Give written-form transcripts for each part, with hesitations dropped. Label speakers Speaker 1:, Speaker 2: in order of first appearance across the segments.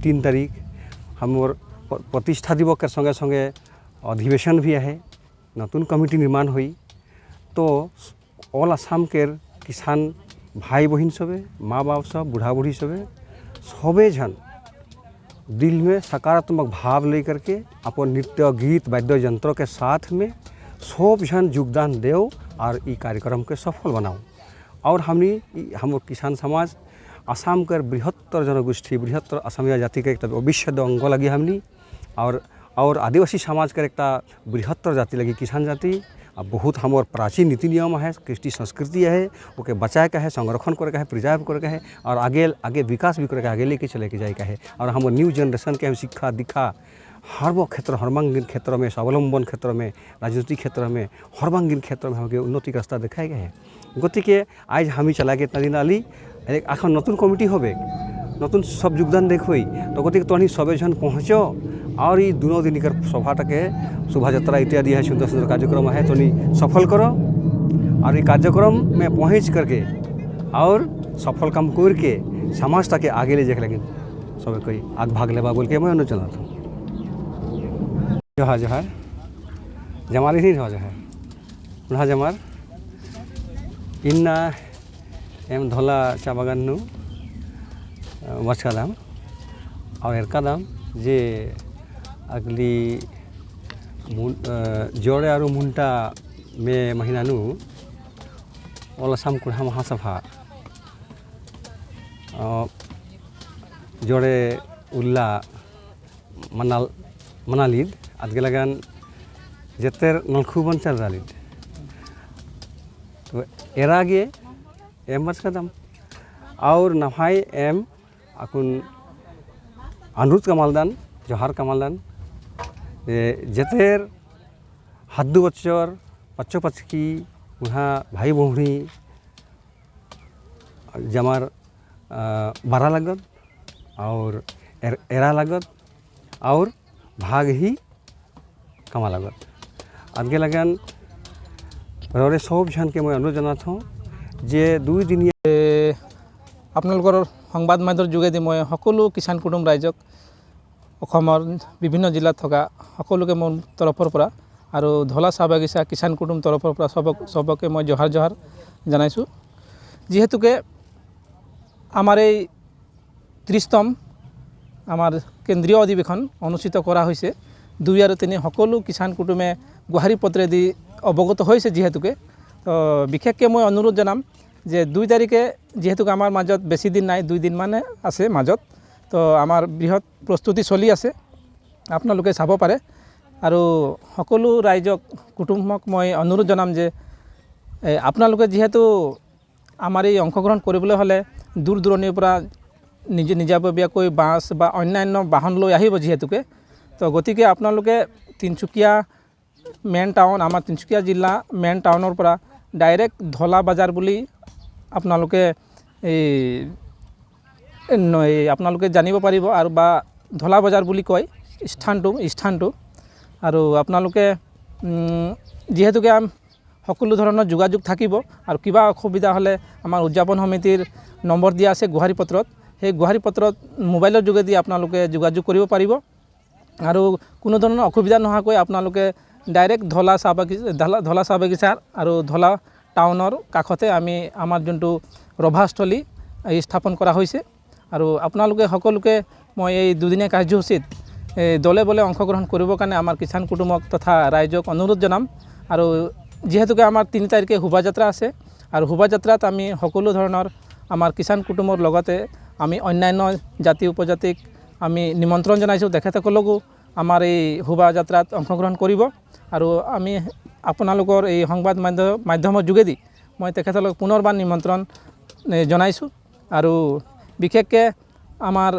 Speaker 1: 3 तारीख हमर प्रतिष्ठा दिवस के संगे संगे अधिवेशन भी है, नतून कमिटी निर्माण हुई। तो ऑल आसाम के किसान भाई बहन सबे, माँ बाप सब, बूढ़ा बूढ़ी सबे सबे जन दिल में सकारात्मक भाव लेकर के अपन नृत्य गीत वाद्य यंत्रों के साथ में सब जन योगदान देव और ई कार्यक्रम के सफल बनाओ। और हम किसान समाज आसाम के बृहत्तर जनगोष्ठी, बृहत्तर असमिया जाति के एक अविच्छेद्य अंग लगी हमनी और आदिवासी समाज के एक बृहत्तर जाति लगी किसान जाति। अब बहुत हमार प्राचीन नीति नियम है, कृष्टि संस्कृति है, ओके बचाए का है, संरक्षण करे का है, प्रिजर्व करे का है और आगे विकास भी करे का, आगे लेके चले के जाए का है। और हम न्यू जनरेशन के हम शिक्षा दीक्षा हर्बांगीन क्षेत्र में, स्वावलम्बन क्षेत्र में, राजनीतिक क्षेत्र में, हर्बांगीन क्षेत्र में हमें उन्नति का रास्ता देखाए गए हैं। गति के आज हम चला गए नदी नाली एक नतून कमिटी हो नतून सब योगदान देखोई। तो गति के तहनी सबे जन पहुँचो और ये दोनों दिन कर सभाटा के शोभा यात्रा इत्यादि है, सुंदर सुंदर कार्यक्रम है, तो सफल करो और ये कार्यक्रम में पहुँच करके और सफल काम करके समाज तक आगे ले जाए लगे सब कोई आग भाग लेवा बोल के मैं अनुरोध था। जोहार जोहार जमाली नहीं रहा जोहार उन्हा जमार इन्ना एम धोला चा बागान नु मचका दाम और एरका दाम जे अगली जोड़े और मुंटा में महीना नु ओलासाम कुढ़ा महासभा जोड़े उल्ला मनालीद आदगे लगान जेतेर नलखुबन चल रालीद तो एरागे एम मचका दाम और नफाई एम अकुन अनुरोध कमालदान जोहार कमालदान जेतेर हादू बच्चर पच्चो पचकी उहाँ भाई बहुड़ी जमार बारा लागत और एरा लागत और भाग ही कमा लागत आगे लगन रे सब जन के मैं अनुरोध जाना हूँ जे 2 दिन
Speaker 2: आपनलोकर संबाद माध्यम जोगेदी मैं सकलो किसान कुटुम राइजक विभिन्न जिला थका सकलोके मोर तरफर पर और धला चाह बागिचा किसान कुटुम तरफर पर सबके मैं जोहार जोहार जानाइछु। जेहेतुके आमार 30तम आमार केंद्रीय अधिवेशन अनुष्ठित करा होइसे 2 और 3 सकलो किसान कुटुमे गुहारी पत्रे दी अवगत होइसे जेहेतुके तो विशेषके मैं अनुरोध जनाम जे 2 तारिखे जेहेतुके आमार माजत बेसि दिन नाई 2 दिन माने आछे माजत तो आमार बृहत प्रस्तुति चलि आछे आपनालोके चाब पारे और सकलो राइजक कुटुम्बक मैं अनुरोध जनाम जे आपनालोके जेहेतु आमार ये अंशग्रहण करिबले हले दूर दूरनिर परा निजाबबीयाকৈ बास बा अन्यान्य बाहन लै आहिब जेहेतुके तो गतिके आपनालोके तिनचुकिया मेन टाउन आमार तिनचुकिया जिला मेन टाउनर परा डायरेक्ट धला बाजार बुली आपनालोके आपनालोके जानिब पारिब और बा धला बाजार बुली कय स्थानटो और आपनालोके जेहेतुके सकलो धৰণৰ যোগাযোগ থাকিব और किबा असुविधा हले आमार उद्यापन समितिर नम्बर दिया आछे गुहारी पत्रत সেই गुहारी पत्रत मोबाइलर जोगेदी आपनालोके যোগাযোগ करिब पारिब और कोनो धৰণৰ असुविधा नहाকৈ आपनालोके डायरेक्ट धला चाह बागिचार और धला टाउनर काखते आमी आमार जोंटो रभास्थली स्थापन करा होइसे और आपनालोके सकलोके मैं ये 2 दिनिया कार्यसूचित दले बले अंशग्रहण करिबर कारणे आमार किसान कुटुम्बक तथा राइजक अनुरोध जनाम। और जेहेतुके आमार 3 तारिखे शोभायात्रा आछे और शोभायात्रात आमी सकलो धৰণৰ आमार किसान कुटुम्बर लगते आमी अन्यान्य जाति उपजातिक आमी निमंत्रण जनाइछो तेखेतসকলকো आमार এই शोभायात्रात अंशग्रहण करिब और आमी आपनालोकर এই সংবাদ माध्यমৰ যোগেদি मैं तेखेतসকলক पुनर्बार निमंत्रण जनाइछो और विशेषके आमार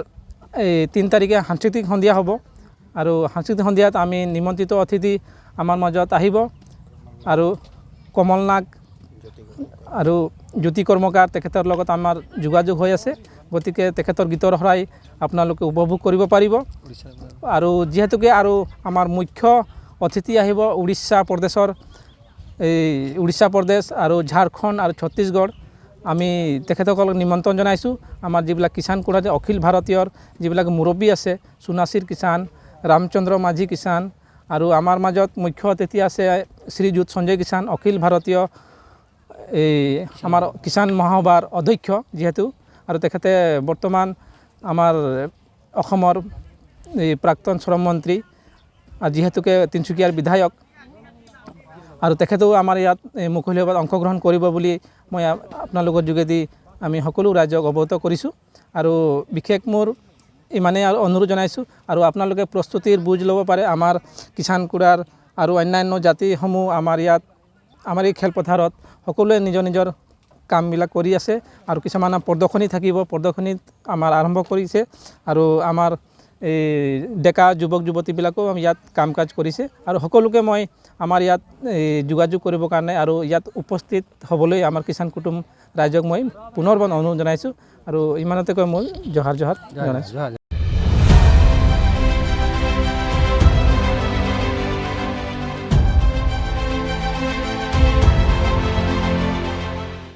Speaker 2: 3 तारिखे सांस्कृतिक सन्धिया हब और सांस्कृतिक सन्धियात आमी निमंत्रित अतिथि आमार मजत आहिब और कमल नाग और ज्योति कर्मकार तेखेतर लगत आमार जोगाजोग हो आछे गतिके तेखेतर गीतर हराई आपनालोके उपभोग करिब पारिब और जेहेतुके और आमार मुख्य अतिथि आहिब उड़ीसा प्रदेशर उड़ीसा प्रदेश और झारखंड और छत्तीसगढ़ আমি তেখেতসকলক নিমন্ত্ৰণ জনাইছোঁ। আমাৰ যিবিলাক কিষাণ কোটা যে অখিল ভাৰতীয়ৰ যিবিলাক মুৰব্বী আছে, সোণাশীৰ কিষাণ, ৰামচন্দ্ৰ মাঝি কিষাণ, আৰু আমাৰ মাজত মুখ্য অতিথি আছে শ্ৰীযুত সঞ্জয় কিষাণ, অখিল ভাৰতীয় এই আমাৰ কিষাণ মহাসভাৰ অধ্যক্ষ যিহেতু, আৰু তেখেতে বৰ্তমান আমাৰ অসমৰ এই প্ৰাক্তন শ্ৰম মন্ত্ৰী, আৰু যিহেতুকে তিনিচুকীয়াৰ বিধায়ক, আৰু তেখেতেও আমাৰ ইয়াত মুকলি সভাত অংশগ্ৰহণ কৰিব বুলি মই আপোনালোকৰ যোগেদি আমি সকলো ৰাইজক অৱগত কৰিছোঁ। আৰু বিশেষ মোৰ ইমানেই আৰু অনুৰোধ জনাইছোঁ, আৰু আপোনালোকে প্ৰস্তুতিৰ বুজ ল'ব পাৰে। আমাৰ কিষাণ কোটাৰ আৰু অন্যান্য জাতিসমূহ আমাৰ ইয়াত আমাৰ এই খেলপথাৰত সকলোৱে নিজৰ নিজৰ কামবিলাক কৰি আছে, আৰু কিছুমানৰ প্ৰদৰ্শনী থাকিব, প্ৰদৰ্শনীত আমাৰ আৰম্ভ কৰিছে, আৰু আমাৰ এই ডেকা যুৱক যুৱতীবিলাকেও ইয়াত কাম কাজ কৰিছে। আৰু সকলোকে মই আমাৰ ইয়াত যোগাযোগ কৰিবৰ কাৰণে আৰু ইয়াত উপস্থিত হ'বলৈ আমাৰ কিষাণ কুটুম ৰাইজক মই পুনৰবাৰ অনুৰোধ জনাইছোঁ, আৰু ইমানতে কৈ মই জহাৰ জনাইছোঁ।